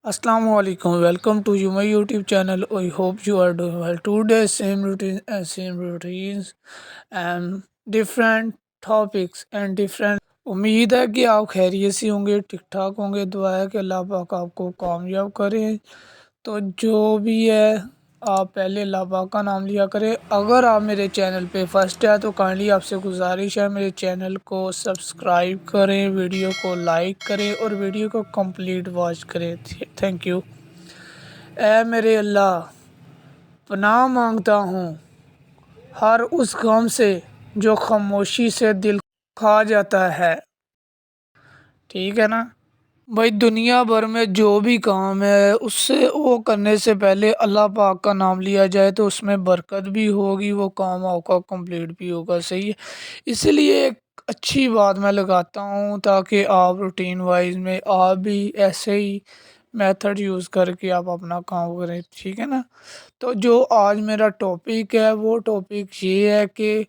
Assalamu alaikum. Welcome to my YouTube channel. I hope you are doing well. Today same routines and different topics and different. उम्मीद है कि आप खैरियत से होंगे, ठीक ठाक होंगे। दुआ है कि अल्लाह पाक आपको कामयाब करे। तो जो भी है, आप पहले अल्लाह पाक का नाम लिया करें। अगर आप मेरे चैनल पे फर्स्ट है तो काइंडली आपसे गुजारिश है मेरे चैनल को सब्सक्राइब करें, वीडियो को लाइक करें और वीडियो को कंप्लीट वॉच करें। Thank you. ऐ मेरे अल्लाह, पनाह मांगता हूँ हर उस गम से जो खामोशी से दिल खा जाता है। ठीक है ना भाई, दुनिया भर में जो भी काम है उससे वो करने से पहले अल्लाह पाक का नाम लिया जाए तो उसमें बरकत भी होगी, वो काम आपका कंप्लीट भी होगा। सही है, इसलिए एक अच्छी बात मैं लगाता हूँ ताकि आप रूटीन वाइज में आप भी ऐसे ही मेथड यूज़ करके आप अपना काम करें। ठीक है ना। तो जो आज मेरा टॉपिक है वो टॉपिक ये है कि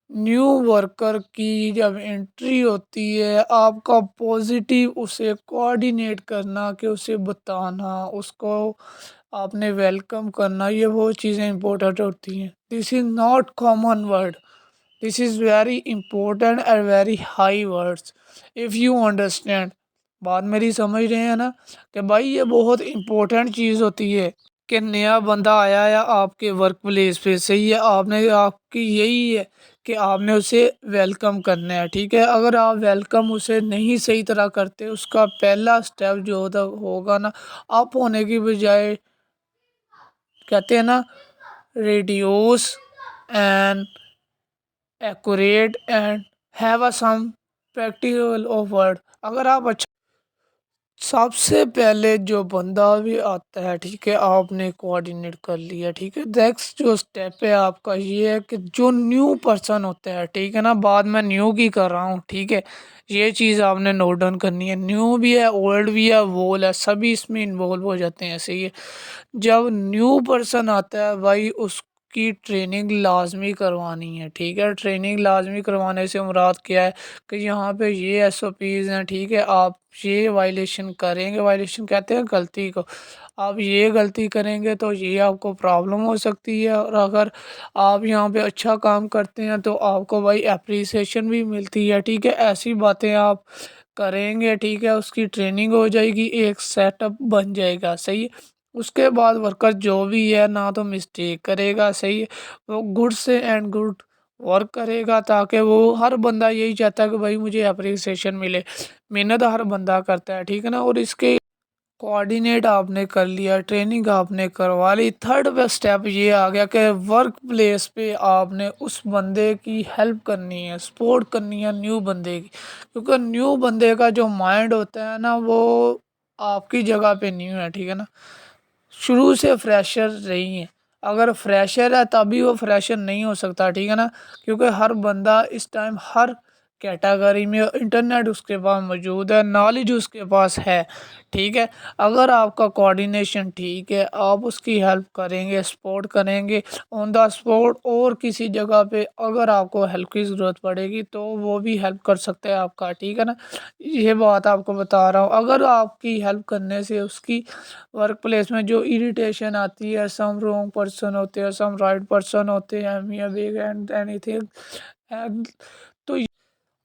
न्यू वर्कर की जब एंट्री होती है, आपका पॉजिटिव उसे कोऑर्डिनेट करना, कि उसे बताना, उसको आपने वेलकम करना, ये वो चीज़ें इंपॉर्टेंट होती हैं। This is not common word, this is very important and very high words if you understand. बात मेरी समझ रहे हैं ना कि भाई ये बहुत इंपॉर्टेंट चीज़ होती है कि नया बंदा आया है आपके वर्क प्लेस पे। सही है, आपने आपकी यही है कि आपने उसे वेलकम करना है। ठीक है, अगर आप वेलकम उसे नहीं सही तरह करते, उसका पहला स्टेप जो होगा ना, अप होने की बजाय कहते हैं ना, reduce and accurate and have a some practical of word। अगर आप अच्छा, सबसे पहले जो बंदा भी आता है, ठीक है, आपने कोऑर्डिनेट कर लिया। ठीक है, नेक्स्ट जो स्टेप है आपका ये है कि जो न्यू पर्सन होता है, ठीक है ना, बाद में न्यू की कर रहा हूँ। ठीक है, ये चीज़ आपने नोट डाउन करनी है। न्यू भी है, ओल्ड भी है, वोल है, सभी इसमें इन्वॉल्व हो जाते हैं। ऐसे ही है, जब न्यू पर्सन आता है भाई उसकी ट्रेनिंग लाजमी करवानी है। ठीक है, ट्रेनिंग लाजमी करवाने से मुराद क्या है कि यहाँ पे ये एसओपीज़ हैं। ठीक है, आप ये वायलेशन करेंगे, वायलेशन कहते हैं गलती को, आप ये गलती करेंगे तो ये आपको प्रॉब्लम हो सकती है। और अगर आप यहाँ पे अच्छा काम करते हैं तो आपको भाई एप्रिसिएशन भी मिलती है। ठीक है, ऐसी बातें आप करेंगे, ठीक है, उसकी ट्रेनिंग हो जाएगी, एक सेटअप बन जाएगा। सही है, उसके बाद वर्कर जो भी है ना तो मिस्टेक करेगा। सही है, वो गुड से एंड गुड वर्क करेगा, ताकि वो हर बंदा यही चाहता है कि भाई मुझे अप्रिसिएशन मिले। मेहनत हर बंदा करता है। ठीक है ना, और इसके कोऑर्डिनेट आपने कर लिया, ट्रेनिंग आपने करवा ली। थर्ड पे स्टेप ये आ गया कि वर्क प्लेस पे आपने उस बंदे की हेल्प करनी है, सपोर्ट करनी है न्यू बंदे की। क्योंकि न्यू बंदे का जो माइंड होता है ना, वो आपकी जगह पे न्यू है। ठीक है ना, शुरू से फ्रेशर नहीं है। अगर फ्रेशर है तभी वो फ्रेशर नहीं हो सकता। ठीक है ना, क्योंकि हर बंदा इस टाइम हर कैटेगरी में इंटरनेट उसके पास मौजूद है, नॉलेज उसके पास है। ठीक है, अगर आपका कोऑर्डिनेशन ठीक है, आप उसकी हेल्प करेंगे, सपोर्ट करेंगे ऑन द स्पॉट, और किसी जगह पे अगर आपको हेल्प की ज़रूरत पड़ेगी तो वो भी हेल्प कर सकते हैं आपका। ठीक है ना, ये बात आपको बता रहा हूँ। अगर आपकी हेल्प करने से उसकी वर्क प्लेस में जो इरिटेशन आती है, सम रॉन्ग पर्सन होते हैं, सम राइट पर्सन होते हैं, मियाँ बिग एंड एनीथिंग, तो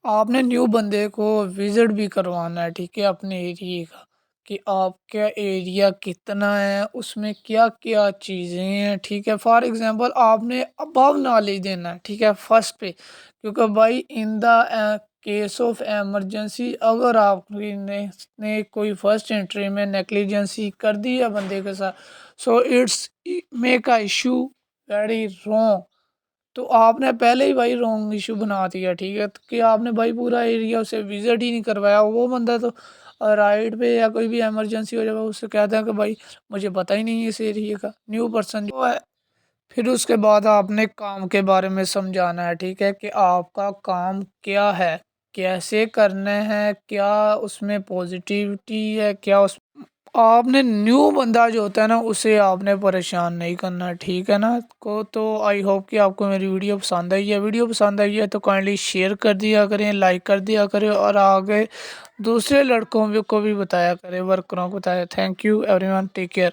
आपने न्यू बंदे को विजिट भी करवाना है। ठीक है, अपने एरिया का, कि आपका एरिया कितना है, उसमें क्या क्या चीज़ें हैं। ठीक है, फॉर एग्जांपल आपने अबव नॉलेज देना है। ठीक है, फर्स्ट पे, क्योंकि भाई in the case of emergency अगर आपने ने कोई फर्स्ट एंट्री में नेग्लिजेंसी कर दी है बंदे के साथ, so it's make a issue very wrong. तो आपने पहले ही भाई रॉन्ग इशू बना दिया। ठीक है, तो कि आपने भाई पूरा एरिया उसे विजिट ही नहीं करवाया। वो बंदा तो राइड पे या कोई भी इमरजेंसी हो जाए उससे कहता है कि भाई मुझे पता ही नहीं है इस एरिया का, न्यू पर्सन जो है। फिर उसके बाद आपने काम के बारे में समझाना है। ठीक है, कि आपका काम क्या है, कैसे करना है, क्या उसमें पॉजिटिविटी है, क्या उस آپ نے نیو بندہ جو ہوتا ہے نا اسے آپ نے پریشان نہیں کرنا، ٹھیک ہے نا کو تو آئی ہوپ کہ آپ کو میری ویڈیو پسند آئی ہے. ویڈیو پسند آئی ہے تو کائنڈلی شیئر کر دیا کریں، لائک کر دیا کریں، اور آگے دوسرے لڑکوں کو بھی بتایا کریں، ورکروں کو بتایا. Thank you every one, take care.